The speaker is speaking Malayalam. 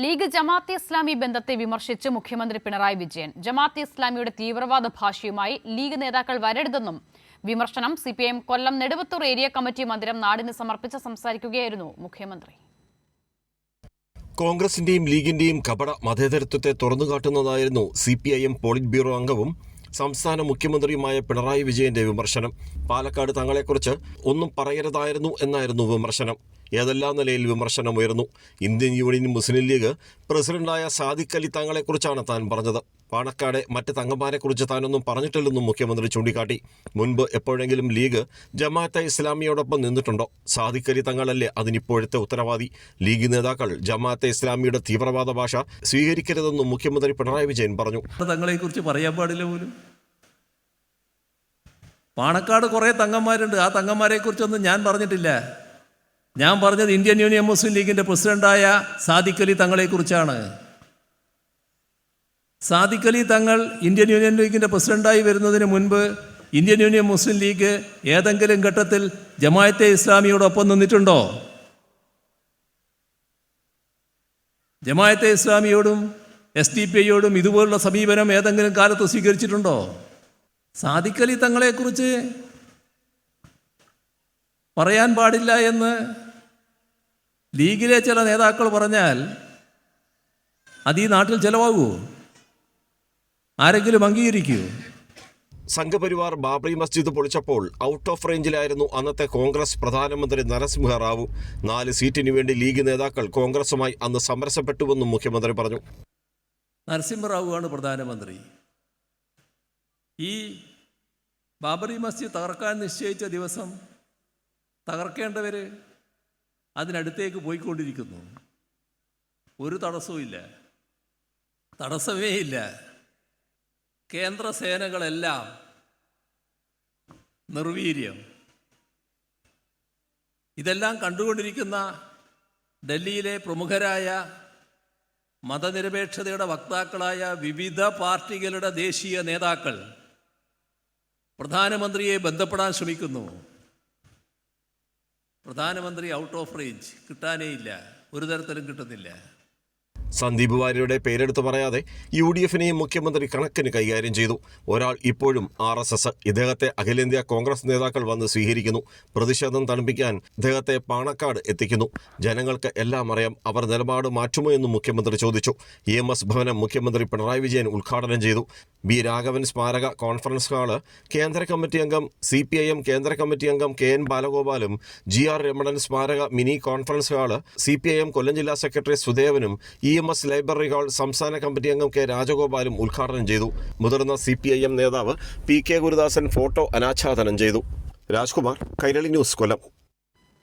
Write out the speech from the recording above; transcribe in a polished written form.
ലീഗ് ജമാഅത്തെ ഇസ്ലാമി ബന്ധത്തെ വിമർശിച്ച് മുഖ്യമന്ത്രി പിണറായി വിജയൻ. ജമാഅത്തെ ഇസ്ലാമിയുടെ തീവ്രവാദ ഭാഷയുമായി ലീഗ് നേതാക്കൾ വരരുതെന്നും വിമർശനം. സിപിഐഎം കൊല്ലം നെടുവത്തൂർ ഏരിയ കമ്മിറ്റി മന്ദിരം നാടിന് സമർപ്പിച്ച് സംസാരിക്കുകയായിരുന്നു മുഖ്യമന്ത്രി. കോൺഗ്രസിന്റെയും ലീഗിന്റെയും കപട മതേതരത്വത്തെ തുറന്നുകാട്ടുന്നതായിരുന്നു സിപിഐഎം പോളിറ്റ് ബ്യൂറോ അംഗവും സംസ്ഥാന മുഖ്യമന്ത്രിയുമായ പിണറായി വിജയന്റെ വിമർശനം. പാലക്കാട് തങ്ങളെക്കുറിച്ച് ഒന്നും പറയരുതായിരുന്നു എന്നായിരുന്നു വിമർശനം. ഏതെല്ലാം നിലയിൽ വിമർശനം ഉയർന്നു. ഇന്ത്യൻ യൂണിയൻ മുസ്ലിം ലീഗ് പ്രസിഡന്റായ സാദിഖ് അലി തങ്ങളെക്കുറിച്ചാണ് താൻ പറഞ്ഞത്. പാണക്കാട് മറ്റ് തങ്ങന്മാരെക്കുറിച്ച് താനൊന്നും പറഞ്ഞിട്ടില്ലെന്നും മുഖ്യമന്ത്രി ചൂണ്ടിക്കാട്ടി. മുൻപ് എപ്പോഴെങ്കിലും ലീഗ് ജമാഅത്തെ ഇസ്ലാമിയോടൊപ്പം നിന്നിട്ടുണ്ടോ? സാദിഖ് അലി തങ്ങളല്ലേ അതിനിപ്പോഴത്തെ ഉത്തരവാദി. ലീഗ് നേതാക്കൾ ജമാഅത്തെ ഇസ്ലാമിയുടെ തീവ്രവാദ ഭാഷ സ്വീകരിക്കരുതെന്നും മുഖ്യമന്ത്രി പിണറായി വിജയൻ പറഞ്ഞു. തങ്ങളെക്കുറിച്ച് പറയാൻ പാടില്ല പോലും. പാണക്കാട് കുറേ തങ്ങന്മാരുണ്ട്. ആ തങ്ങന്മാരെക്കുറിച്ചൊന്നും ഞാൻ പറഞ്ഞിട്ടില്ല. ഞാൻ പറഞ്ഞത് ഇന്ത്യൻ യൂണിയൻ മുസ്ലിം ലീഗിൻ്റെ പ്രസിഡന്റായ സാദിഖ് അലി തങ്ങളെക്കുറിച്ചാണ്. സാദിഖ് അലി തങ്ങൾ ഇന്ത്യൻ യൂണിയൻ ലീഗിൻ്റെ പ്രസിഡന്റായി വരുന്നതിന് മുൻപ് ഇന്ത്യൻ യൂണിയൻ മുസ്ലിം ലീഗ് ഏതെങ്കിലും ഘട്ടത്തിൽ ജമാഅത്തെ ഇസ്ലാമിയോടൊപ്പം നിന്നിട്ടുണ്ടോ? ജമാഅത്തെ ഇസ്ലാമിയോടും SDP ഇതുപോലുള്ള സമീപനം ഏതെങ്കിലും കാലത്ത് സ്വീകരിച്ചിട്ടുണ്ടോ? സാദിഖ് അലി തങ്ങളെക്കുറിച്ച് പറയാൻ പാടില്ല എന്ന് ലീഗിലെ ചില നേതാക്കൾ പറഞ്ഞാൽ അത് ഈ നാട്ടിൽ ചെലവാകുമോ? ആരെങ്കിലും അംഗീകരിക്കുമോ? സംഘപരിവാർ ബാബറി മസ്ജിദ് പൊളിച്ചപ്പോൾ ഔട്ട് ഓഫ് റേഞ്ചിലായിരുന്നു അന്നത്തെ കോൺഗ്രസ് പ്രധാനമന്ത്രി നരസിംഹ റാവു. 4 സീറ്റിനു വേണ്ടി ലീഗ് നേതാക്കൾ കോൺഗ്രസുമായി അന്ന് സമരസപ്പെട്ടുവെന്നും മുഖ്യമന്ത്രി പറഞ്ഞു. നരസിംഹറാവുവാണ് പ്രധാനമന്ത്രി. ഈ ബാബറി മസ്ജിദ് തകർക്കാൻ നിശ്ചയിച്ച ദിവസം തകർക്കേണ്ടവർ അതിനടുത്തേക്ക് പോയിക്കൊണ്ടിരിക്കുന്നു. ഒരു തടസ്സവുമില്ല, തടസ്സമേ ഇല്ല. കേന്ദ്ര സേനകളെല്ലാം നിർവീര്യം. ഇതെല്ലാം കണ്ടുകൊണ്ടിരിക്കുന്ന ഡൽഹിയിലെ പ്രമുഖരായ മതനിരപേക്ഷതയുടെ വക്താക്കളായ വിവിധ പാർട്ടികളുടെ ദേശീയ നേതാക്കൾ പ്രധാനമന്ത്രിയെ ബന്ധപ്പെടാൻ ശ്രമിക്കുന്നു. പ്രധാനമന്ത്രി ഔട്ട് ഓഫ് റേഞ്ച്, കിട്ടാനേ ഇല്ല, ഒരു തരത്തിലും കിട്ടുന്നില്ല. സന്ദീപ് വാര്യരുടെ പേരെടുത്ത് പറയാതെ UDFനെയും മുഖ്യമന്ത്രി കണക്കിന് കൈകാര്യം ചെയ്തു. ഒരാൾ ഇപ്പോഴും RSS. ഇദ്ദേഹത്തെ അഖിലേന്ത്യാ കോൺഗ്രസ് നേതാക്കൾ വന്ന് സ്വീകരിക്കുന്നു. പ്രതിഷേധം തണുപ്പിക്കാൻ ഇദ്ദേഹത്തെ പാണക്കാട് എത്തിക്കുന്നു. ജനങ്ങൾക്ക് എല്ലാം അറിയാം. അവർ നിലപാട് മാറ്റുമോ എന്നും മുഖ്യമന്ത്രി ചോദിച്ചു. EMS ഭവനം മുഖ്യമന്ത്രി പിണറായി വിജയൻ ഉദ്ഘാടനം ചെയ്തു. B. രാഘവൻ സ്മാരക കോൺഫറൻസ് ഹാള് കേന്ദ്ര കമ്മിറ്റി അംഗം CPIM കേന്ദ്ര കമ്മിറ്റി അംഗം KN ബാലഗോപാലും GR രമണൻ സ്മാരക മിനി കോൺഫറൻസ് ഹാള് CPIM കൊല്ലം ജില്ലാ സെക്രട്ടറി സുദേവനും EMS ലൈബ്രറി ഹാൾ സംസ്ഥാന കമ്മിറ്റി അംഗം K. രാജഗോപാലും ഉദ്ഘാടനം ചെയ്തു. മുതിർന്ന CPIM നേതാവ് PK ഗുരുദാസൻ ഫോട്ടോ അനാച്ഛാദനം ചെയ്തു. രാജ്കുമാർ, കൈരളി ന്യൂസ്, കൊല്ലം.